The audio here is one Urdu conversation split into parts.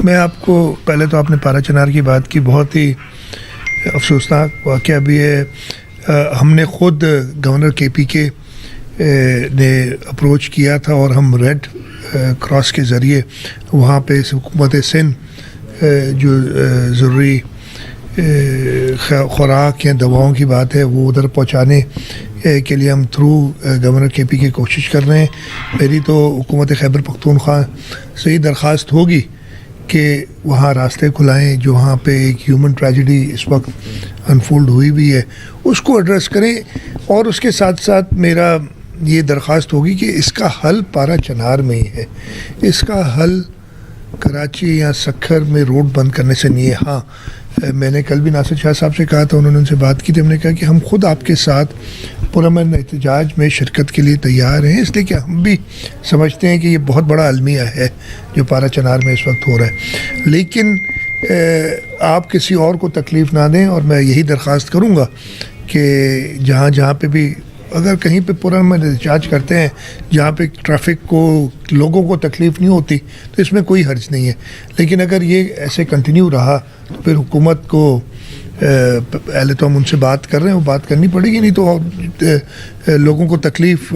میں آپ کو پہلے تو آپ نے پارا چنار کی بات کی، بہت ہی افسوسناک واقعہ بھی ہے. ہم نے خود گورنر کے پی کے نے اپروچ کیا تھا اور ہم ریڈ کراس کے ذریعے وہاں پہ حکومت سندھ جو ضروری خوراک یا دواؤں کی بات ہے وہ ادھر پہنچانے کے لیے ہم تھرو گورنر کے پی کے کوشش کر رہے ہیں. میری تو حکومت خیبر پختونخوا سے ہی درخواست ہوگی کہ وہاں راستے کھلائیں. جو وہاں پہ ایک ہیومن ٹریجڈی اس وقت انفولڈ ہوئی بھی ہے اس کو ایڈریس کریں، اور اس کے ساتھ ساتھ میرا یہ درخواست ہوگی کہ اس کا حل پارا چنار میں ہی ہے. اس کا حل کراچی یا سکھر میں روڈ بند کرنے سے نہیں ہے. ہاں میں نے کل بھی ناصر شاہ صاحب سے کہا تھا، انہوں نے ان سے بات کی تھی. ہم نے کہا کہ ہم خود آپ کے ساتھ پرامن احتجاج میں شرکت کے لیے تیار ہیں، اس لیے کہ ہم بھی سمجھتے ہیں کہ یہ بہت بڑا المیہ ہے جو پارا چنار میں اس وقت ہو رہا ہے. لیکن آپ کسی اور کو تکلیف نہ دیں، اور میں یہی درخواست کروں گا کہ جہاں پہ بھی اگر کہیں پہ پرامن احتجاج کرتے ہیں جہاں پہ ٹریفک کو لوگوں کو تکلیف نہیں ہوتی تو اس میں کوئی حرج نہیں ہے. لیکن اگر یہ ایسے کنٹینیو رہا تو پھر حکومت کو پہلے تو ہم ان سے بات کر رہے ہیں، وہ بات کرنی پڑے گی، نہیں تو لوگوں کو تکلیف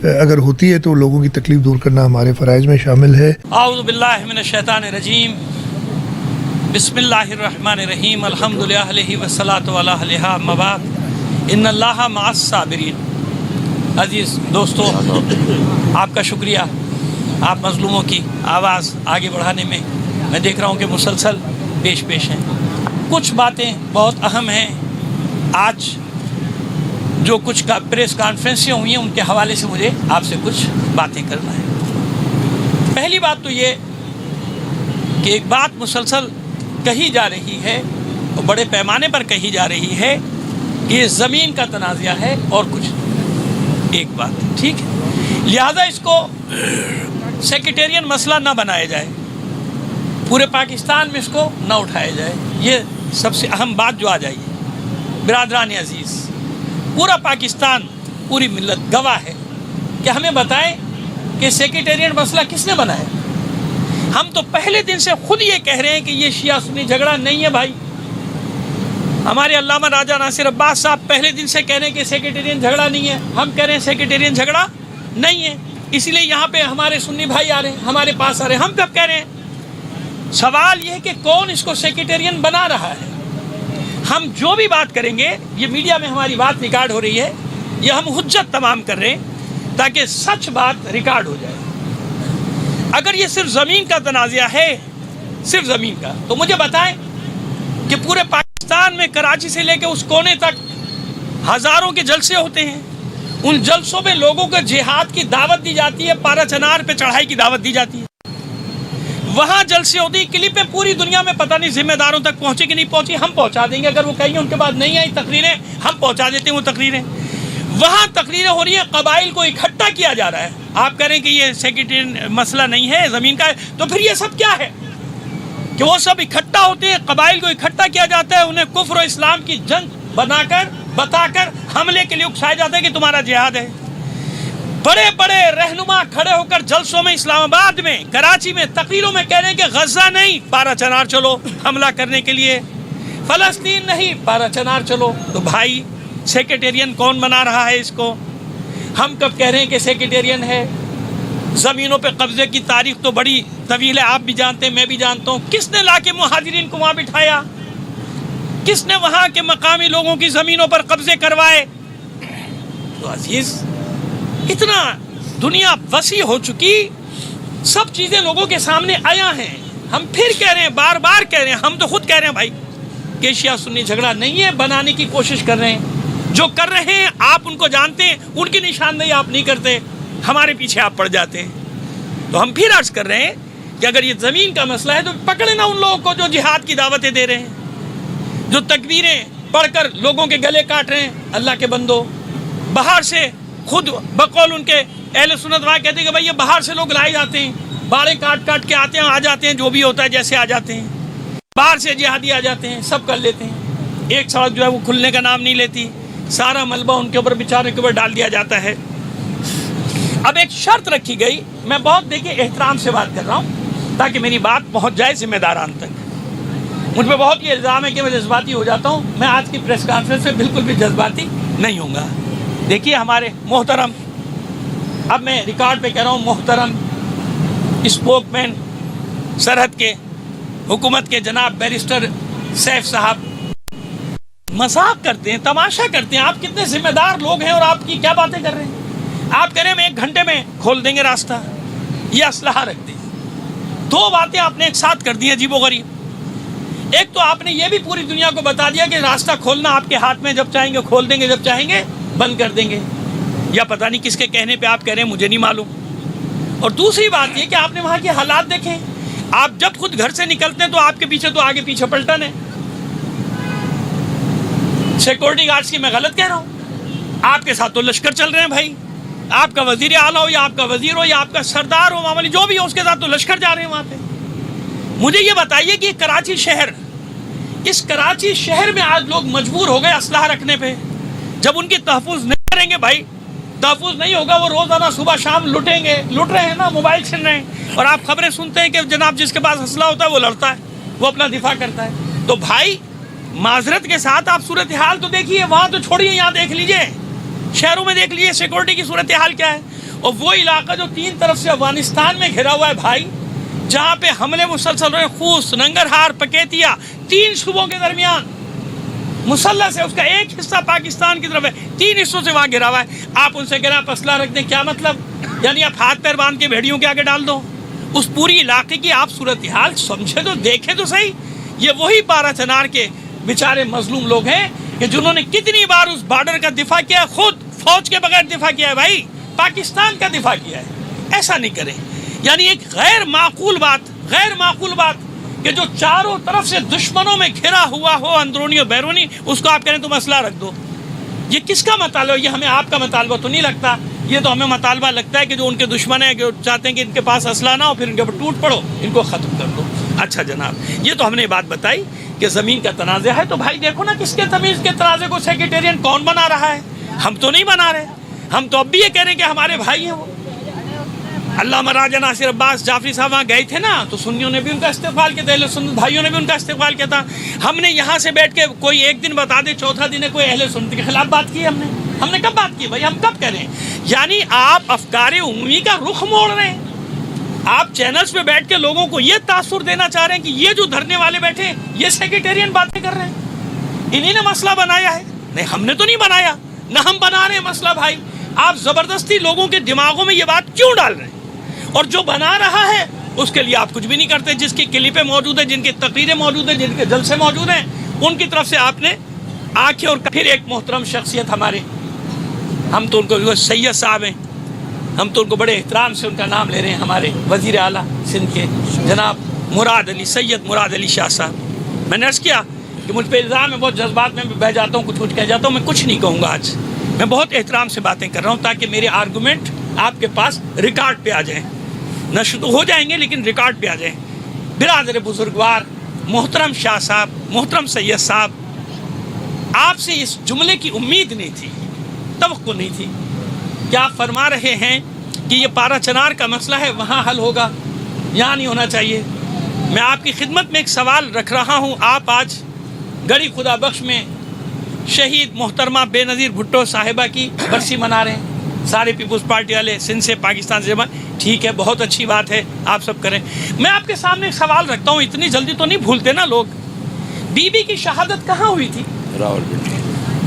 اگر ہوتی ہے تو لوگوں کی تکلیف دور کرنا ہمارے فرائض میں شامل ہے. اعوذ باللہ من الشیطان الرجیم، بسم اللہ الرحمن الرحیم، الحمدللہ علیہ والصلاۃ علیہ اما بعد، ان اللہ مع الصابرین. عزیز دوستو، آپ کا شکریہ. آپ مظلوموں کی آواز آگے بڑھانے میں دیکھ رہا ہوں کہ مسلسل پیش ہیں. کچھ باتیں بہت اہم ہیں. آج جو کچھ پریس کانفرنسیں ہوئی ہیں ان کے حوالے سے مجھے آپ سے کچھ باتیں کرنا ہے. پہلی بات تو یہ کہ ایک بات مسلسل کہی جا رہی ہے اور بڑے پیمانے پر کہی جا رہی ہے کہ یہ زمین کا تنازعہ ہے اور کچھ ایک بات ٹھیک ہے، لہذا اس کو سیکریٹیرین مسئلہ نہ بنایا جائے، پورے پاکستان میں اس کو نہ اٹھایا جائے. یہ سب سے اہم بات جو آ جائے. برادران عزیز، پورا پاکستان، پوری ملت گواہ ہے کہ ہمیں بتائیں کہ سیکریٹیرین مسئلہ کس نے بنایا. ہم تو پہلے دن سے خود یہ کہہ رہے ہیں کہ یہ شیعہ سنی جھگڑا نہیں ہے بھائی. ہمارے علامہ راجہ ناصر عباس صاحب پہلے دن سے کہہ رہے ہیں کہ سیکریٹیرین جھگڑا نہیں ہے. ہم کہہ رہے ہیں سیکریٹیرین جھگڑا نہیں ہے، اسی لیے یہاں پہ ہمارے سنی بھائی آ رہے ہیں، ہمارے پاس آ رہے ہیں. ہم کب کہہ رہے ہیں؟ سوال یہ ہے کہ کون اس کو سیکریٹیرین بنا رہا ہے. ہم جو بھی بات کریں گے، یہ میڈیا میں ہماری بات ریکارڈ ہو رہی ہے، یہ ہم حجت تمام کر رہے ہیں تاکہ سچ بات ریکارڈ ہو جائے. اگر یہ صرف زمین کا تنازعہ ہے، صرف زمین کا، تو مجھے بتائیں کہ پورے پاکستان میں کراچی سے لے کے اس کونے تک ہزاروں کے جلسے ہوتے ہیں. ان جلسوں میں لوگوں کو جہاد کی دعوت دی جاتی ہے، پارا چنار پہ چڑھائی کی دعوت دی جاتی ہے. وہاں جلسے ہوتی کلپیں پوری دنیا میں پتہ نہیں ذمہ داروں تک پہنچے کہ نہیں پہنچی. ہم پہنچا دیں گے، اگر وہ کہیں گے ان کے بعد نہیں آئی تقریریں، ہم پہنچا دیتے ہیں وہ تقریریں. وہاں تقریریں ہو رہی ہیں، قبائل کو اکٹھا کیا جا رہا ہے. آپ کہہ رہے ہیں کہ یہ سیکریٹری مسئلہ نہیں ہے، زمین کا ہے، تو پھر یہ سب کیا ہے کہ وہ سب اکٹھا ہوتے ہیں، قبائل کو اکٹھا کیا جاتا ہے، انہیں کفر و اسلام کی جنگ بتا کر حملے کے لیے اکسایا جاتا ہے کہ تمہارا جہاد ہے. بڑے بڑے رہنما کھڑے ہو کر جلسوں میں، اسلام آباد میں، کراچی میں، تقریروں میں کہہ رہے ہیں کہ غزہ نہیں، پارا چنار چلو حملہ کرنے کے لیے، فلسطین نہیں، پارا چنار چلو. تو بھائی سیکریٹیرین کون بنا رہا ہے اس کو؟ ہم کب کہہ رہے ہیں کہ سیکریٹیرین ہے؟ زمینوں پہ قبضے کی تاریخ تو بڑی طویل ہے، آپ بھی جانتے ہیں، میں بھی جانتا ہوں. کس نے لا کے مہاجرین کو وہاں بٹھایا؟ کس نے وہاں کے مقامی لوگوں کی زمینوں پر قبضے کروائے؟ تو عزیز، اتنا دنیا وسیع ہو چکی، سب چیزیں لوگوں کے سامنے آیا ہیں. ہم پھر کہہ رہے ہیں، بار بار کہہ رہے ہیں، ہم تو خود کہہ رہے ہیں بھائی کہ شیعہ سنی جھگڑا نہیں ہے، بنانے کی کوشش کر رہے ہیں. جو کر رہے ہیں آپ ان کو جانتے ہیں، ان کی نشاندہی آپ نہیں کرتے، ہمارے پیچھے آپ پڑ جاتے ہیں. تو ہم پھر عرض کر رہے ہیں کہ اگر یہ زمین کا مسئلہ ہے تو پکڑے نا ان لوگوں کو جو جہاد کی دعوتیں دے رہے ہیں، جو تکبیریں پڑھ کر لوگوں کے گلے کاٹ رہے ہیں. اللہ کے بندو، باہر سے خود بقول ان کے اہل سنت وہاں کہتے ہیں کہ بھائی یہ باہر سے لوگ لائے جاتے ہیں، باڑے کاٹ کے آتے ہیں، آ جاتے ہیں، جو بھی ہوتا ہے جیسے آ جاتے ہیں، باہر سے جہادی آ جاتے ہیں، سب کر لیتے ہیں. ایک سڑک جو ہے وہ کھلنے کا نام نہیں لیتی، سارا ملبہ ان کے اوپر، بیچارے کے اوپر ڈال دیا جاتا ہے. اب ایک شرط رکھی گئی، میں بہت دیکھیں احترام سے بات کر رہا ہوں، تاکہ میری بات پہنچ جائے ذمہ داران تک. مجھ پہ بہت یہ الزام ہے کہ میں جذباتی ہو جاتا ہوں. میں آج کی پریس کانفرنس میں بالکل بھی جذباتی نہیں ہوں گا. دیکھیے ہمارے محترم، اب میں ریکارڈ پہ کہہ رہا ہوں، محترم اسپوک مین سرحد کے حکومت کے جناب بیرسٹر سیف صاحب مذاق کرتے ہیں، تماشا کرتے ہیں. آپ کتنے ذمہ دار لوگ ہیں اور آپ کی کیا باتیں کر رہے ہیں. آپ کہہ رہے ہیں ہم 1 گھنٹے میں کھول دیں گے راستہ، یہ اسلحہ رکھ دیں. 2 باتیں آپ نے ایک ساتھ کر دی عجیب و غریب. ایک تو آپ نے یہ بھی پوری دنیا کو بتا دیا کہ راستہ کھولنا آپ کے ہاتھ میں، جب چاہیں گے کھول دیں گے، جب چاہیں گے بند کر دیں گے. یا پتہ نہیں کس کے کہنے پہ آپ کہہ رہے ہیں، مجھے نہیں معلوم. اور دوسری بات یہ کہ آپ نے وہاں کے حالات دیکھیں. آپ جب خود گھر سے نکلتے ہیں تو آپ کے پیچھے تو آگے پیچھے پلٹن ہے. سیکورٹی گارڈز کی میں غلط کہہ رہا ہوں؟ آپ کے ساتھ تو لشکر چل رہے ہیں بھائی. آپ کا وزیر اعلیٰ ہو یا آپ کا وزیر ہو یا آپ کا سردار ہو، معاملے جو بھی ہو، اس کے ساتھ تو لشکر جا رہے ہیں وہاں پہ. مجھے یہ بتائیے کہ کراچی شہر، اس کراچی شہر میں آج لوگ مجبور ہو گئے اسلحہ رکھنے پہ. جب ان کی تحفظ نہیں کریں گے بھائی، تحفظ نہیں ہوگا، وہ روزانہ صبح شام لٹیں گے. لٹ رہے ہیں نا، موبائل چھین رہے ہیں. اور آپ خبریں سنتے ہیں کہ جناب جس کے پاس اسلحہ ہوتا ہے وہ لڑتا ہے، وہ اپنا دفاع کرتا ہے. تو بھائی معذرت کے ساتھ آپ صورتحال تو دیکھیے. وہاں تو چھوڑیے، یہاں دیکھ لیجئے، شہروں میں دیکھ لیجئے سیکورٹی کی صورتحال کیا ہے. اور وہ علاقہ جو 3 طرف سے افغانستان میں گھرا ہوا ہے بھائی، جہاں پہ حملے مسلسل رہے، خوست، ننگرہار، پکیتیا، 3 صوبوں کے درمیان مسلح سے، اس کا ایک حصہ پاکستان کی طرف ہے، 3 حصوں سے وہاں گھرا ہوا ہے. آپ ان سے کہہ رہے ہیں آپ اسلحہ رکھ دیں، کیا مطلب؟ یعنی آپ ہاتھ پیر باندھ کے بھیڑیوں کے آگے ڈال دو. اس پوری علاقے کی آپ صورتحال سمجھے تو دیکھیں تو صحیح. یہ وہی پارا چنار کے بیچارے مظلوم لوگ ہیں کہ جنہوں نے کتنی بار اس بارڈر کا دفاع کیا، خود فوج کے بغیر دفاع کیا ہے بھائی، پاکستان کا دفاع کیا ہے. ایسا نہیں کریں. یعنی ایک غیر معقول بات کہ جو چاروں طرف سے دشمنوں میں گھرا ہوا ہو، اندرونی اور بیرونی، اس کو آپ کہہ رہے ہیں تم اسلحہ رکھ دو. یہ کس کا مطالبہ؟ یہ ہمیں آپ کا مطالبہ تو نہیں لگتا. یہ تو ہمیں مطالبہ لگتا ہے کہ جو ان کے دشمن ہیں، جو چاہتے ہیں کہ ان کے پاس اسلحہ نہ ہو، پھر ان کے اوپر ٹوٹ پڑو، ان کو ختم کر دو. اچھا جناب، یہ تو ہم نے بات بتائی کہ زمین کا تنازع ہے. تو بھائی دیکھو نا کس کے زمین کے تنازع کو سیکریٹریٹ کون بنا رہا ہے. ہم تو نہیں بنا رہے. ہم تو اب بھی یہ کہہ رہے ہیں کہ ہمارے بھائی ہیں وہ. علامہ راجہ ناصر عباس جعفری صاحب وہاں گئے تھے نا، تو سنیوں نے بھی ان کا استقبال کیا تھا، اہل سنت بھائیوں نے بھی ان کا استقبال کیا تھا. ہم نے یہاں سے بیٹھ کے کوئی ایک دن بتا دے، چوتھا دن ہے کوئی اہل سنت کے خلاف بات کی. ہم نے کب بات کی بھائی؟ ہم کب کہہ رہے ہیں؟ یعنی آپ افکار عمومی کا رخ موڑ رہے ہیں. آپ چینلز پہ بیٹھ کے لوگوں کو یہ تاثر دینا چاہ رہے ہیں کہ یہ جو دھرنے والے بیٹھے ہیں یہ سیکریٹریٹ باتیں کر رہے ہیں، انہی نے مسئلہ بنایا ہے. نہیں، ہم نے تو نہیں بنایا، نہ ہم بنا رہے ہیں مسئلہ بھائی. آپ زبردستی لوگوں کے دماغوں میں یہ بات کیوں ڈال رہے ہیں؟ اور جو بنا رہا ہے اس کے لیے آپ کچھ بھی نہیں کرتے. جس کی کلپیں موجود ہیں، جن کی تقریریں موجود ہیں، جن کے جلسے موجود ہیں، ان کی طرف سے آپ نے آنکھیں. اور پھر ایک محترم شخصیت ہمارے، ہم تو ان کو سید صاحب ہیں، ہم تو ان کو بڑے احترام سے ان کا نام لے رہے ہیں، ہمارے وزیر اعلیٰ سندھ کے جناب مراد علی، سید مراد علی شاہ صاحب. میں نے عرض کیا کہ مجھ پہ الزام ہے، بہت جذبات میں بہہ جاتا ہوں، کچھ کہہ جاتا ہوں. میں کچھ نہیں کہوں گا آج. میں بہت احترام سے باتیں کر رہا ہوں تاکہ میرے آرگومنٹ آپ کے پاس ریکارڈ پہ آ جائیں. نشر تو ہو جائیں گے لیکن ریکارڈ پہ آ جائیں. برادر بزرگوار، محترم شاہ صاحب، محترم سید صاحب، آپ سے اس جملے کی امید نہیں تھی، توقع نہیں تھی کہ آپ فرما رہے ہیں کہ یہ پارا چنار کا مسئلہ ہے وہاں حل ہوگا، یہاں نہیں ہونا چاہیے. میں آپ کی خدمت میں ایک سوال رکھ رہا ہوں. آپ آج گڑھی خدا بخش میں شہید محترمہ بے نظیر بھٹو صاحبہ کی برسی منا رہے ہیں، سارے پیپلز پارٹی والے سندھ سے، پاکستان سے. ٹھیک ہے، بہت اچھی بات ہے، آپ سب کریں. میں آپ کے سامنے ایک سوال رکھتا ہوں، اتنی جلدی تو نہیں بھولتے نا لوگ. بی بی کی شہادت کہاں ہوئی تھی؟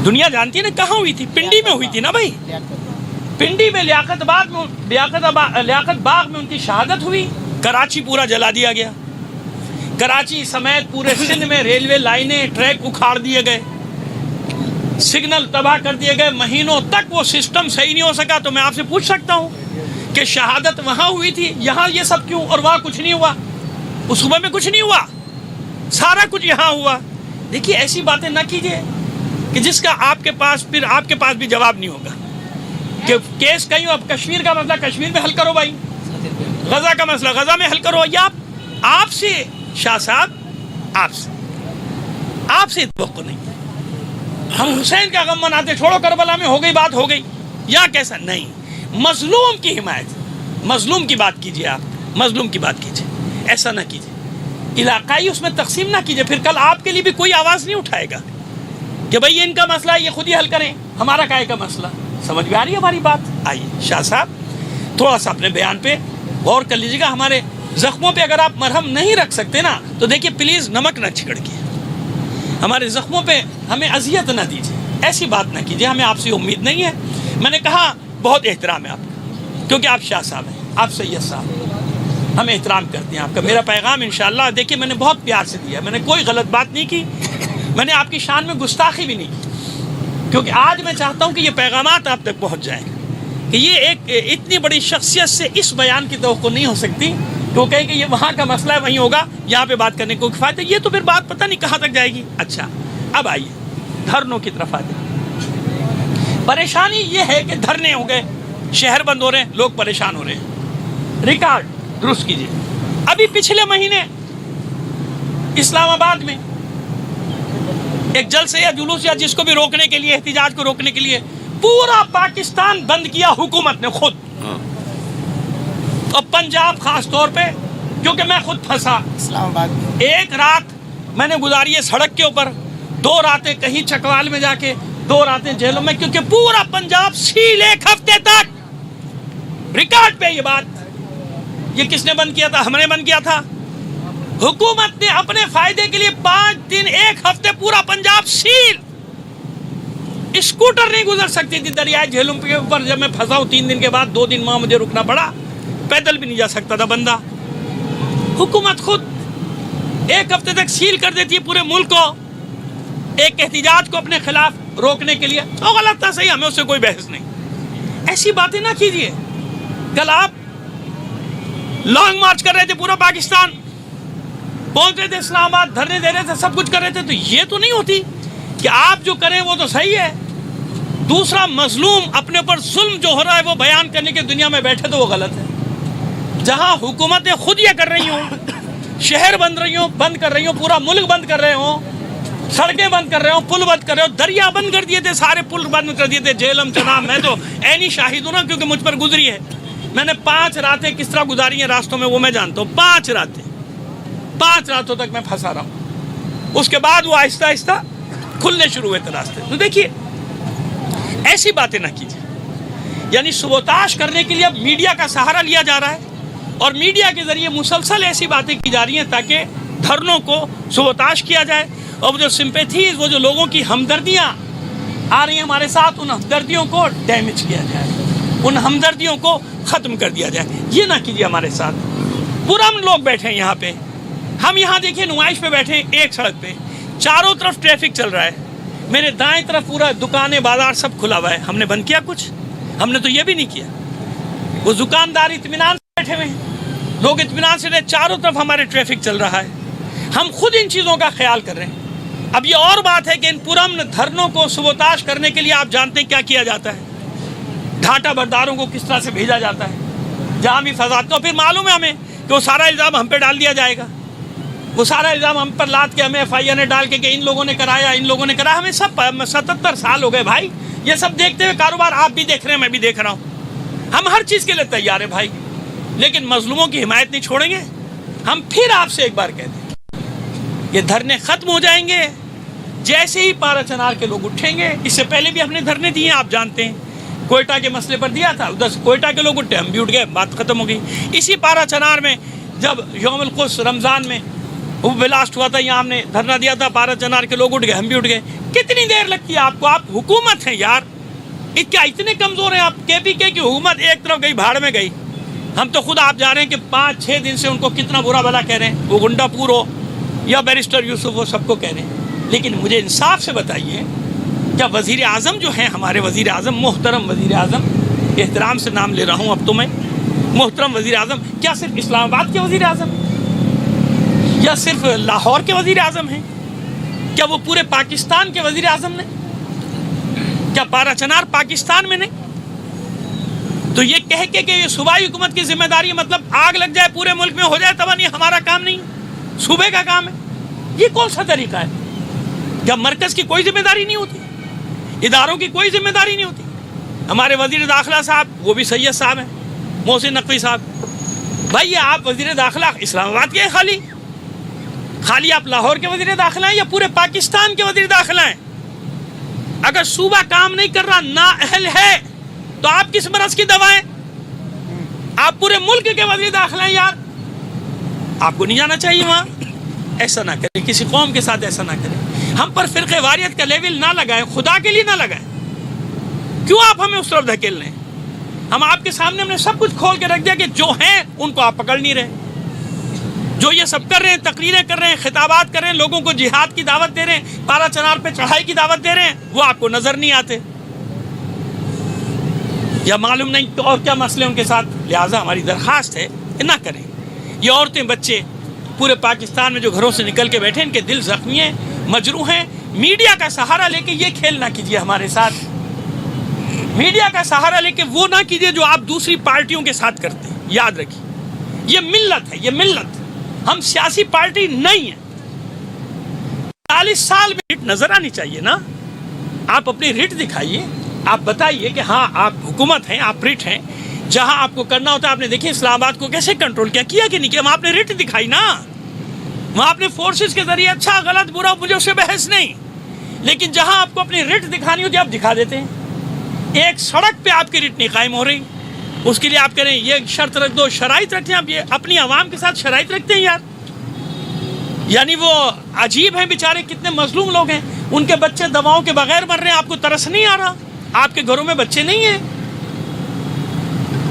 دنیا جانتی ہے نا کہاں ہوئی تھی. پنڈی میں ہوئی تھی نا بھائی. پنڈی میں لیاقت باغ میں ان کی شہادت ہوئی. کراچی پورا جلا دیا گیا. کراچی سمیت پورے سندھ میں ریلوے لائنیں، ٹریک اکھاڑ دیے گئے، سگنل تباہ کر دیے گئے. مہینوں تک وہ سسٹم صحیح نہیں ہو سکا. تو میں آپ سے پوچھ سکتا ہوں کہ شہادت وہاں ہوئی تھی، یہاں یہ سب کیوں؟ اور وہاں کچھ نہیں ہوا، اس صوبے میں کچھ نہیں ہوا، سارا کچھ یہاں ہوا. دیکھیے ایسی باتیں نہ کیجیے کہ جس کا آپ کے پاس بھی جواب نہیں ہوگا. کہ کیس کہیں اب کشمیر کا مسئلہ کشمیر میں حل کرو بھائی، غزہ کا مسئلہ غزہ میں حل کرو. یا آپ سے شاہ صاحب، آپ سے توقع نہیں. ہم حسین کا غم مناتے، چھوڑو کربلا میں ہو گئی بات، ہو گئی. یا کیسا نہیں، مظلوم کی حمایت، مظلوم کی بات کیجیے. آپ مظلوم کی بات کیجیے. ایسا نہ کیجیے، علاقائی اس میں تقسیم نہ کیجیے، پھر کل آپ کے لیے بھی کوئی آواز نہیں اٹھائے گا کہ بھئی ان کا مسئلہ یہ خود ہی حل کریں، ہمارا کائے کا مسئلہ. سمجھ میں آ رہی ہے ہماری بات؟ آئیے شاہ صاحب تھوڑا سا اپنے بیان پہ غور کر لیجیے گا. ہمارے زخموں پہ اگر آپ مرہم نہیں رکھ سکتے نا تو دیکھیے پلیز نمک نہ چھڑکیے، ہمارے زخموں پہ ہمیں اذیت نہ دیجیے، ایسی بات نہ کیجیے، ہمیں آپ سے امید نہیں ہے. میں نے کہا بہت احترام ہے آپ کا، کیونکہ آپ شاہ صاحب ہیں، آپ سید صاحب ہیں، ہم احترام کرتے ہیں آپ کا. میرا پیغام انشاءاللہ دیکھیے میں نے بہت پیار سے دیا ہے، میں نے کوئی غلط بات نہیں کی، میں نے آپ کی شان میں گستاخی بھی نہیں کی، کیونکہ آج میں چاہتا ہوں کہ یہ پیغامات آپ تک پہنچ جائیں کہ یہ ایک اتنی بڑی شخصیت سے اس بیان کی توقع نہیں ہو سکتی کہ وہ کہیں کہ یہ وہاں کا مسئلہ ہے وہیں ہوگا، یہاں پہ بات کرنے کو کفایت ہے. یہ تو پھر بات پتہ نہیں کہاں تک جائے گی. اچھا اب آئیے دھرنوں کی طرف آتے ہیں. پریشانی یہ ہے کہ دھرنے ہو گئے، شہر بند ہو رہے ہیں، لوگ پریشان ہو رہے ہیں. ریکارڈ درست کیجیے، ابھی پچھلے مہینے اسلام آباد میں ایک جلسے یا جلوس یا جس کو بھی روکنے کے لیے، احتجاج کو روکنے کے لیے پورا پاکستان بند کیا حکومت نے خود، اور پنجاب خاص طور پہ، کیونکہ میں خود پھنسا اسلام آباد میں. ایک رات میں نے گزاری ہے سڑک کے اوپر، 2 راتیں کہیں چکوال میں جا کے، 2 راتیں جیلوں میں، کیونکہ پورا پنجاب سیل 1 ہفتے تک. ریکارڈ پہ یہ بات. یہ کس نے بند کیا تھا؟ ہم نے بند کیا تھا. حکومت نے اپنے فائدے کے لیے 5 دن 1 ہفتے پورا پنجاب سیل. اسکوٹر نہیں گزر سکتی تھی دریائے جہلم کے اوپر. جب میں پھنسا ہوں 3 دن کے بعد 2 دن وہاں مجھے رکنا پڑا، پیدل بھی نہیں جا سکتا تھا بندہ. حکومت خود 1 ہفتے تک سیل کر دیتی ہے پورے ملک کو ایک احتجاج کو اپنے خلاف روکنے کے لیے. تو غلط تھا، صحیح، ہمیں اس سے کوئی بحث نہیں. ایسی باتیں نہ کیجیے. کل آپ لانگ مارچ کر رہے تھے، پورا پاکستان پہنچ رہے تھے اسلام آباد، دھرنے دے رہے تھے، سب کچھ کر رہے تھے. تو یہ تو نہیں ہوتی کہ آپ جو کریں وہ تو صحیح ہے، دوسرا مظلوم اپنے اوپر ظلم جو ہو رہا ہے وہ بیان کرنے کے دنیا میں بیٹھے تو وہ غلط ہے. جہاں حکومتیں خود یہ کر رہی ہوں، شہر بند کر رہی ہوں، پورا ملک بند کر رہے ہوں، سڑکیں بند کر رہے ہوں، پل بند کر رہے ہوں، دریا بند کر دیے تھے، سارے پل بند کر دیے تھے، جہلم چناب. میں تو عینی شاہد ہوں نا، کیونکہ مجھ پر گزری ہے. میں نے 5 راتیں کس طرح گزاری ہیں راستوں میں وہ میں جانتا ہوں. 5 راتوں تک میں پھنسا رہا ہوں. اس کے بعد وہ آہستہ آہستہ کھلنے شروع ہوئے تھے راستے. تو دیکھیے ایسی باتیں نہ کیجیے. یعنی سبوتاش کرنے کے لیے اب میڈیا کا سہارا لیا جا رہا ہے، اور میڈیا کے ذریعے مسلسل ایسی باتیں کی جا رہی ہیں تاکہ دھرنوں کو سبوتاش کیا جائے. اور وہ جو سمپیتھیز، وہ جو لوگوں کی ہمدردیاں آ رہی ہیں ہمارے ساتھ، ان ہمدردیوں کو ڈیمیج کیا جائے، ان ہمدردیوں کو ختم کر دیا جائے. یہ نہ کیجیے ہمارے ساتھ. پورا لوگ بیٹھے ہیں یہاں پہ، ہم یہاں دیکھیں نمائش پہ بیٹھے ہیں، ایک سڑک پہ چاروں طرف ٹریفک چل رہا ہے، میرے دائیں طرف پورا دکانیں بازار سب کھلا ہوا ہے. ہم نے بند کیا کچھ؟ ہم نے تو یہ بھی نہیں کیا. وہ دکاندار اطمینان سے بیٹھے ہوئے ہیں، لوگ اطمینان سے رہے، چاروں طرف ہمارے ٹریفک چل رہا ہے، ہم خود ان چیزوں کا خیال کر رہے ہیں. اب یہ اور بات ہے کہ ان پرامن دھرنوں کو سبوتاش کرنے کے لیے آپ جانتے ہیں کیا کیا جاتا ہے. ڈھانٹا برداروں کو کس طرح سے بھیجا جاتا ہے جہاں بھی فساد. تو پھر معلوم ہے ہمیں کہ وہ سارا الزام ہم پہ ڈال دیا جائے گا، وہ سارا الزام ہم پر لاد کے ہمیں FIR ڈال کے کہ ان لوگوں نے کرایا، ان لوگوں نے کرایا. ہمیں سب 77 سال ہو گئے بھائی یہ سب دیکھتے ہوئے. کاروبار آپ بھی دیکھ رہے ہیں، میں بھی دیکھ رہا ہوں. ہم ہر چیز کے لیے تیار ہیں بھائی، لیکن مظلوموں کی حمایت نہیں چھوڑیں گے. ہم پھر آپ سے ایک بار کہتے ہیں یہ دھرنے ختم ہو جائیں گے جیسے ہی پارا چنار کے لوگ اٹھیں گے. اس سے پہلے بھی ہم نے دھرنے دیے ہیں، آپ جانتے ہیں. کوئٹہ کے مسئلے پر دیا تھا، ادھر کوئٹہ کے لوگ اٹھے، ہم بھی اٹھ گئے، بات ختم ہو گئی. اسی پارا چنار میں جب یوم القدس رمضان میں وہ بلاسٹ ہوا تھا، یہاں ہم نے دھرنا دیا تھا، پارا چنار کے لوگ اٹھ گئے، ہم بھی اٹھ گئے. کتنی دیر لگتی ہے آپ کو؟ آپ حکومت ہیں یار، کیا اتنے کمزور ہیں آپ؟ KPK کی حکومت ایک طرف گئی، بھاڑ میں گئی. ہم تو خود آپ جا رہے ہیں کہ 5-6 دن سے ان کو کتنا برا بھلا کہہ رہے ہیں، وہ گنڈا پور ہو یا بیرسٹر یوسف ہو، سب کو کہہ رہے ہیں. لیکن مجھے انصاف سے بتائیے، کیا وزیر اعظم جو ہیں ہمارے وزیر اعظم، محترم وزیر اعظم، احترام سے نام لے رہا ہوں اب تو میں، محترم وزیر اعظم، کیا صرف اسلام آباد کے وزیر اعظم یا صرف لاہور کے وزیر اعظم ہیں؟ کیا وہ پورے پاکستان کے وزیر اعظم نے؟ کیا پارا چنار پاکستان میں نہیں؟ تو یہ کہہ کے کہ یہ صوبائی حکومت کی ذمہ داری ہے، مطلب آگ لگ جائے پورے ملک میں ہو جائے تب نہیں، ہمارا کام نہیں، صوبے کا کام ہے. یہ کون سا طریقہ ہے؟ کیا مرکز کی کوئی ذمہ داری نہیں ہوتی؟ اداروں کی کوئی ذمہ داری نہیں ہوتی؟ ہمارے وزیر داخلہ صاحب، وہ بھی سید صاحب ہیں، محسن نقوی صاحب، بھائی یہ آپ وزیر داخلہ اسلام آباد کے ہیں خالی آپ لاہور کے وزیر داخلہ ہیں یا پورے پاکستان کے وزیر داخلہ ہیں؟ اگر صوبہ کام نہیں کر رہا، نااہل ہے، تو آپ کس مرض کی دوا ہیں؟ آپ پورے ملک کے وزیر داخلہ ہیں یار، آپ کو نہیں جانا چاہیے وہاں۔ ایسا نہ کریں، کسی قوم کے ساتھ ایسا نہ کریں۔ ہم پر فرقہ واریت کا لیول نہ لگائیں، خدا کے لیے نہ لگائیں۔ کیوں آپ ہمیں اس طرف دھکیل رہے ہیں؟ ہم آپ کے سامنے ہم نے سب کچھ کھول کے رکھ دیا کہ جو ہیں ان کو آپ پکڑ نہیں رہے، جو یہ سب کر رہے ہیں، تقریریں کر رہے ہیں، خطابات کر رہے ہیں، لوگوں کو جہاد کی دعوت دے رہے ہیں، پارا چنار پہ چڑھائی کی دعوت دے رہے ہیں، وہ آپ کو نظر نہیں آتے، یا معلوم نہیں اور کیا مسئلے ان کے ساتھ۔ لہٰذا ہماری درخواست ہے کہ نہ کریں۔ یہ عورتیں بچے پورے پاکستان میں جو گھروں سے نکل کے بیٹھے، ان کے دل زخمی ہیں، مجروح ہیں۔ میڈیا کا سہارا لے کے یہ کھیل نہ کیجیے ہمارے ساتھ، میڈیا کا سہارا لے کے وہ نہ کیجیے جو آپ دوسری پارٹیوں کے ساتھ کرتے ہیں۔ یاد رکھیے، یہ ملت ہے، یہ ملت، ہم سیاسی پارٹی نہیں ہیں۔ 40 سال میں ریٹ نظر آنی چاہیے نا، آپ اپنی ریٹ دکھائیے، آپ بتائیے کہ ہاں آپ حکومت ہیں، آپ ریٹ ہیں، جہاں آپ کو کرنا ہوتا ہے۔ آپ نے دیکھیں اسلام آباد کو کیسے کنٹرول کیا کہ نہیں کیا، وہاں آپ نے ریٹ دکھائی نا، وہاں آپ نے فورسز کے ذریعے اچھا غلط برا، مجھے اس سے بحث نہیں، لیکن جہاں آپ کو اپنی ریٹ دکھانی ہوتی ہے آپ دکھا دیتے ہیں۔ ایک سڑک پہ آپ کی ریٹ نہیں قائم ہو رہی، اس کے لیے آپ کہہ رہے ہیں یہ شرط رکھ دو، شرائط رکھتے ہیں آپ، یہ اپنی عوام کے ساتھ شرائط رکھتے ہیں یار۔ یعنی وہ عجیب ہیں بیچارے، کتنے مظلوم لوگ ہیں، ان کے بچے دواؤں کے بغیر مر رہے ہیں، آپ کو ترس نہیں آ رہا؟ آپ کے گھروں میں بچے نہیں ہیں،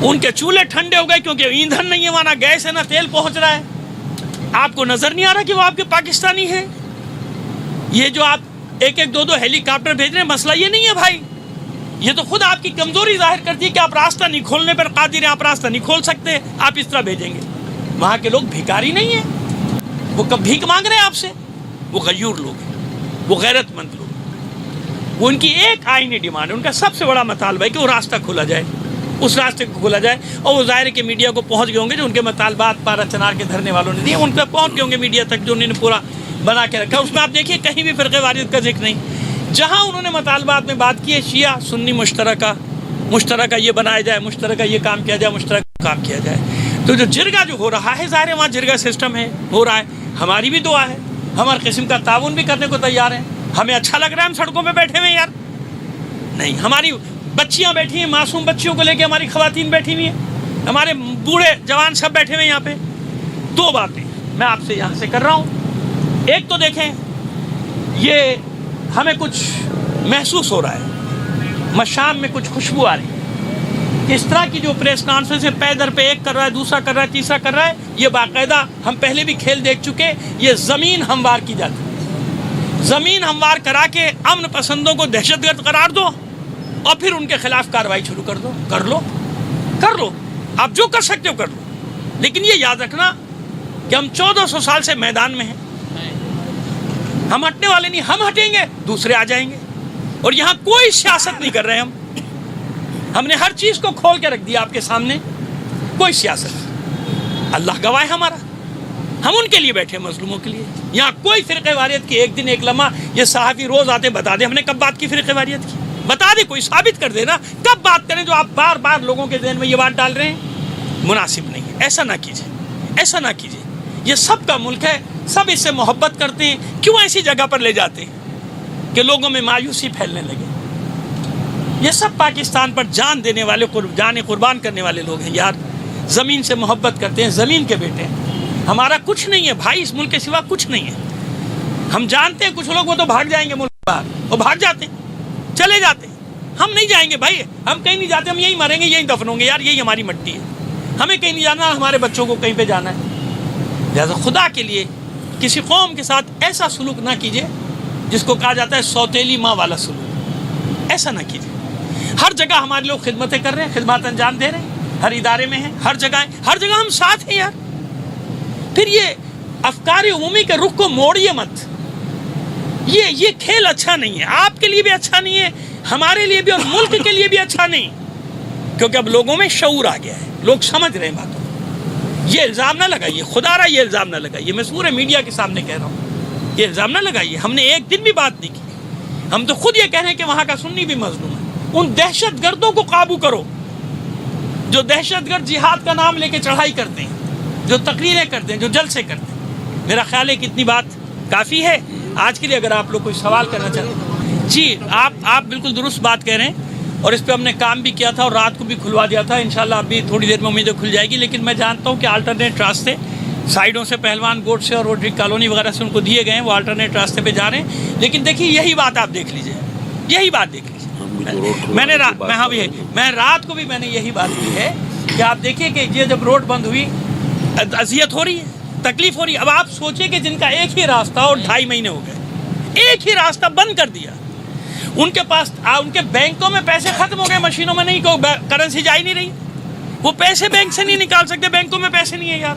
ان کے چولہے ٹھنڈے ہو گئے کیونکہ ایندھن نہیں ہے وہاں، نہ گیس ہے نہ تیل پہنچ رہا ہے، آپ کو نظر نہیں آ رہا کہ وہ آپ کے پاکستانی ہیں؟ یہ جو آپ ایک ایک دو دو ہیلی کاپٹر بھیج رہے ہیں، مسئلہ یہ نہیں ہے بھائی، یہ تو خود آپ کی کمزوری ظاہر کرتی ہے کہ آپ راستہ نہیں کھولنے پر قادر ہیں، آپ راستہ نہیں کھول سکتے، آپ اس طرح بھیجیں گے۔ وہاں کے لوگ بھیکاری نہیں ہیں، وہ کب بھیک مانگ رہے ہیں آپ سے، وہ غیور لوگ ہیں، وہ غیرت مند لوگ ہیں، وہ ان کی ایک آئینی ڈیمانڈ ہے، ان کا سب سے بڑا مطالبہ ہے کہ وہ راستہ کھولا جائے، اس راستے کو کھولا جائے، اور وہ ظاہر ہے کہ میڈیا کو پہنچ گئے ہوں گے جو ان کے مطالبات پارا چنار کے دھرنے والوں نے دیے، ان تک پہنچ گئے ہوں گے میڈیا تک، جو انہوں نے پورا بنا کے رکھا۔ اس میں آپ دیکھیے کہیں بھی فرقہ واریت کا ذکر نہیں، جہاں انہوں نے مطالبات میں بات کی ہے شیعہ سنی مشترکہ یہ بنایا جائے، مشترکہ یہ کام کیا جائے، مشترکہ کام کیا جائے، تو جو جرگہ جو ہو رہا ہے ظاہر ہے وہاں جرگہ سسٹم ہے، ہو رہا ہے، ہماری بھی دعا ہے، ہم ہر قسم کا تعاون بھی کرنے کو تیار ہیں۔ ہمیں اچھا لگ رہا ہے ہم سڑکوں پہ بیٹھے ہوئے یار؟ نہیں، ہماری بچیاں بیٹھی ہیں، معصوم بچیوں کو لے کے ہماری خواتین بیٹھی ہوئی ہیں، ہمارے بوڑھے جوان سب بیٹھے ہوئے ہیں یہاں پہ۔ دو باتیں میں آپ سے یہاں سے کر رہا ہوں، ایک تو دیکھیں یہ ہمیں کچھ محسوس ہو رہا ہے، مشام میں کچھ خوشبو آ رہی ہے، اس طرح کی جو پریس کانفرنس ہے پے در پہ ایک کر رہا ہے، دوسرا کر رہا ہے، تیسرا کر رہا ہے، یہ باقاعدہ ہم پہلے بھی کھیل دیکھ چکے، یہ زمین ہموار کی جاتی ہے، زمین ہموار کرا کے امن پسندوں کو دہشت گرد قرار دو اور پھر ان کے خلاف کارروائی شروع کر دو، کر لو، آپ جو کر سکتے ہو کر لو، لیکن یہ یاد رکھنا کہ ہم 1400 سال سے میدان میں ہیں، ہم ہٹنے والے نہیں، ہم ہٹیں گے دوسرے آ جائیں گے، اور یہاں کوئی سیاست نہیں کر رہے ہم نے ہر چیز کو کھول کے رکھ دیا آپ کے سامنے، کوئی سیاست، اللہ گواہ ہے ہمارا، ہم ان کے لیے بیٹھے ہیں، مظلوموں کے لیے۔ یہاں کوئی فرقہ واریت کی ایک دن ایک لمحہ یہ صحافی روز آتے بتا دے ہم نے کب بات کی فرقہ واریت کی، بتا دے، کوئی ثابت کر دے نا، کب بات کریں جو آپ بار بار لوگوں کے ذہن میں یہ بات ڈال رہے ہیں، مناسب نہیں ہے، ایسا نہ کیجیے، ایسا نہ کیجیے، یہ سب کا ملک ہے، سب اس سے محبت کرتے ہیں، کیوں ایسی جگہ پر لے جاتے ہیں کہ لوگوں میں مایوسی پھیلنے لگے؟ یہ سب پاکستان پر جان دینے والے، جان قربان کرنے والے لوگ ہیں یار، زمین سے محبت کرتے ہیں، زمین کے بیٹے ہیں، ہمارا کچھ نہیں ہے بھائی اس ملک کے سوا، کچھ نہیں ہے۔ ہم جانتے ہیں کچھ لوگ وہ تو بھاگ جائیں گے ملک باہر، وہ بھاگ جاتے ہیں، چلے جاتے ہیں، ہم نہیں جائیں گے بھائی، ہم کہیں نہیں جاتے، ہم یہیں مریں گے، یہیں دفن ہوں گے یار، یہی ہماری مٹی ہے، ہمیں کہیں نہیں جانا، ہمارے بچوں کو کہیں پہ جانا ہے۔ لہٰذا خدا کے لیے کسی قوم کے ساتھ ایسا سلوک نہ کیجیے جس کو کہا جاتا ہے سوتیلی ماں والا سلوک، ایسا نہ کیجیے۔ ہر جگہ ہمارے لوگ خدمتیں کر رہے ہیں، خدمات انجام دے رہے ہیں، ہر ادارے میں ہیں، ہر جگہ ہم ساتھ ہیں یار۔ پھر یہ افکار عمومی کے رخ کو موڑیے مت، یہ کھیل اچھا نہیں ہے، آپ کے لیے بھی اچھا نہیں ہے، ہمارے لیے بھی اور ملک کے لیے بھی اچھا نہیں، کیونکہ اب لوگوں میں شعور آ گیا ہے، لوگ سمجھ رہے ہیں باتوں۔ یہ الزام نہ لگائیے، خدا را یہ الزام نہ لگائیے، میں پورے میڈیا کے سامنے کہہ رہا ہوں، یہ الزام نہ لگائیے، ہم نے ایک دن بھی بات نہیں کی، ہم تو خود یہ کہہ رہے ہیں کہ وہاں کا سنی بھی مظلوم ہے۔ ان دہشت گردوں کو قابو کرو جو دہشت گرد جہاد کا نام لے کے چڑھائی کرتے ہیں، جو تقریریں کرتے ہیں, جو جلسے کرتے ہیں. میرا خیال ہے کہ اتنی بات کافی ہے آج کے لیے. اگر آپ لوگ کوئی سوال کرنا چاہتے ہیں. جی آپ بالکل درست بات کہہ رہے ہیں, اور اس پہ ہم نے کام بھی کیا تھا اور رات کو بھی کھلوا دیا تھا. انشاءاللہ ابھی تھوڑی دیر میں امیدیں کھل جائے گی. لیکن میں جانتا ہوں کہ آلٹرنیٹ راستے سائڈوں سے پہلوان گوٹ سے اور روڈری کالونی وغیرہ سے ان کو دیے گئے ہیں, وہ آلٹرنیٹ راستے پہ جا رہے ہیں. لیکن دیکھیے یہی بات آپ دیکھ لیجئے, یہی بات دیکھ لیجئے. میں رات کو بھی میں نے یہی بات کی ہے کہ آپ دیکھیے کہ یہ جب روڈ بند ہوئی اذیت ہو رہی ہے, تکلیف ہو رہی ہے. اب آپ سوچیں کہ جن کا ایک ہی راستہ اور 2.5 مہینے ہو گئے, ایک ہی راستہ بند کر دیا, ان کے پاس ان کے بینکوں میں پیسے ختم ہو گئے, مشینوں میں نہیں, کرنسی جا ہی نہیں رہی, وہ پیسے بینک سے نہیں نکال سکتے, بینکوں میں پیسے نہیں ہیں یار.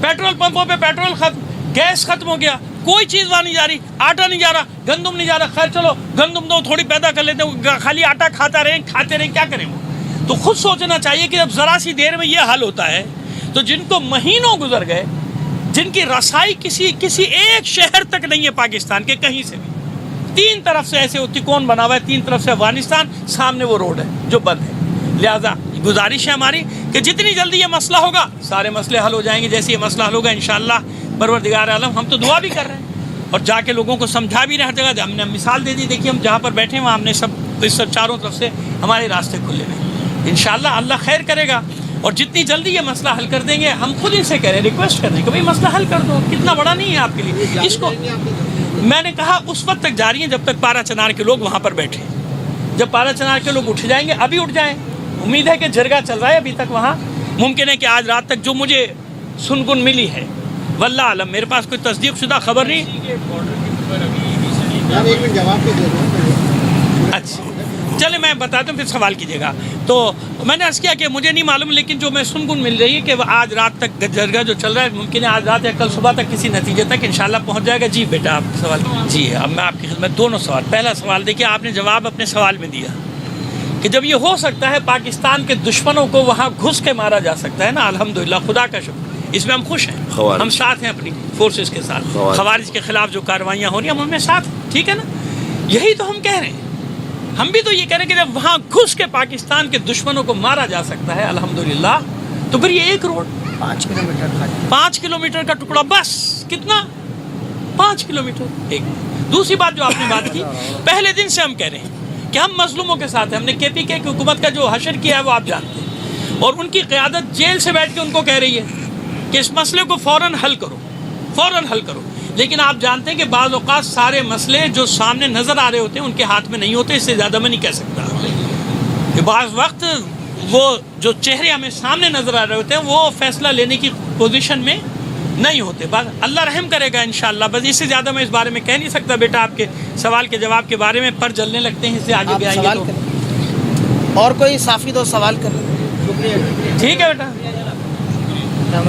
پیٹرول پمپوں پہ پیٹرول ختم, گیس ختم ہو گیا, کوئی چیز وہاں نہیں جا رہی, آٹا نہیں جا رہا, گندم نہیں جا رہا. خیر چلو گندم دو تھوڑی پیدا کر لیتے ہیں, خالی آٹا کھاتے رہیں, کیا کریں وہ. تو خود سوچنا چاہیے کہ جب ذرا سی دیر میں یہ حل ہوتا ہے تو جن کو مہینوں گزر گئے, جن کی رسائی کسی ایک شہر تک نہیں ہے پاکستان کے کہیں سے بھی, 3 طرف سے ایسے تکون بنا ہوا ہے, 3 طرف سے افغانستان, سامنے وہ روڈ ہے جو بند ہے. لہذا گزارش ہے ہماری کہ جتنی جلدی یہ مسئلہ ہوگا سارے مسئلے حل ہو جائیں گے. جیسے یہ مسئلہ حل ہوگا انشاءاللہ پروردگار عالم, ہم تو دعا بھی کر رہے ہیں اور جا کے لوگوں کو سمجھا بھی رہے. ہر جگہ ہم نے مثال دے دی, دیکھیے ہم جہاں پر بیٹھے ہیں وہاں ہم نے سب چاروں طرف سے ہمارے راستے کھلے ہوئے. انشاءاللہ اللہ خیر کرے گا, اور جتنی جلدی یہ مسئلہ حل کر دیں گے. ہم خود ان سے کہہ رہے ہیں, ریکویسٹ کر رہے ہیں کہ بھائی مسئلہ حل کر دو, کتنا بڑا نہیں ہے آپ کے لیے. اس کو میں نے کہا اس وقت تک جاری ہیں جب تک پارا چنار کے لوگ وہاں پر بیٹھے. جب پارا چنار کے لوگ اٹھ جائیں گے, ابھی اٹھ جائیں, امید ہے کہ جرگہ چل رہا ہے ابھی تک وہاں, ممکن ہے کہ آج رات تک جو مجھے سنگن ملی ہے, واللہ عالم, میرے پاس کوئی تصدیق شدہ خبر نہیں. اچھا چلے میں بتاتا ہوں, پھر سوال کیجیے گا. تو میں نے عرض کیا کہ مجھے نہیں معلوم, لیکن جو میں سنگن مل رہی ہے کہ آج رات تک جرگہ جو چل رہا ہے, ممکن ہے آج رات یا کل صبح تک کسی نتیجے تک انشاءاللہ پہنچ جائے گا. جی بیٹا آپ سوال. جی اب میں آپ کی خدمت, دونوں سوال. پہلا سوال دیکھیے, آپ نے جواب اپنے سوال میں دیا کہ جب یہ ہو سکتا ہے پاکستان کے دشمنوں کو وہاں گھس کے مارا جا سکتا ہے نا, الحمدللہ, خدا کا شکر, اس میں ہم خوش ہیں, ہم ساتھ ہیں اپنی فورسز کے ساتھ. خوارج کے خلاف جو کارروائیاں ہو رہی ہیں ہم ان میں ساتھ, ٹھیک ہے نا. یہی تو ہم کہہ رہے ہیں, ہم بھی تو یہ کہہ رہے ہیں کہ جب وہاں گھس کے پاکستان کے دشمنوں کو مارا جا سکتا ہے الحمدللہ, تو پھر یہ ایک روڈ 5 کلومیٹر کا ٹکڑا, بس کتنا 5 کلومیٹر. ایک دوسری بات جو آپ نے بات کی, پہلے دن سے ہم کہہ رہے ہیں کہ ہم مظلوموں کے ساتھ ہیں. ہم نے کے پی کے کی حکومت کا جو حشر کیا ہے وہ آپ جانتے ہیں, اور ان کی قیادت جیل سے بیٹھ کے ان کو کہہ رہی ہے کہ اس مسئلے کو فوراً حل کرو. لیکن آپ جانتے ہیں کہ بعض اوقات سارے مسئلے جو سامنے نظر آ رہے ہوتے ہیں ان کے ہاتھ میں نہیں ہوتے. اس سے زیادہ میں نہیں کہہ سکتا کہ بعض وقت وہ جو چہرے ہمیں سامنے نظر آ رہے ہوتے ہیں وہ فیصلہ لینے کی پوزیشن میں نہیں ہوتے. اللہ رحم کرے گا انشاءاللہ. بس اس سے زیادہ میں اس بارے میں کہہ نہیں سکتا. بیٹا آپ کے سوال کے جواب کے بارے میں پر جلنے لگتے ہیں, اس سے آگے بھی آئیں گے تو اور کوئی صافی دو سوال کر. ٹھیک ہے بیٹا,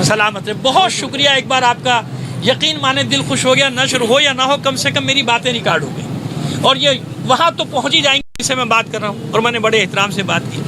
سلامت رہے. بہت شکریہ ایک بار آپ کا. یقین مانے دل خوش ہو گیا, نشر ہو یا نہ ہو, کم سے کم میری باتیں ریکارڈ ہو گئی, اور یہ وہاں تو پہنچ ہی جائیں گے جسے میں بات کر رہا ہوں, اور میں نے بڑے احترام سے بات کی.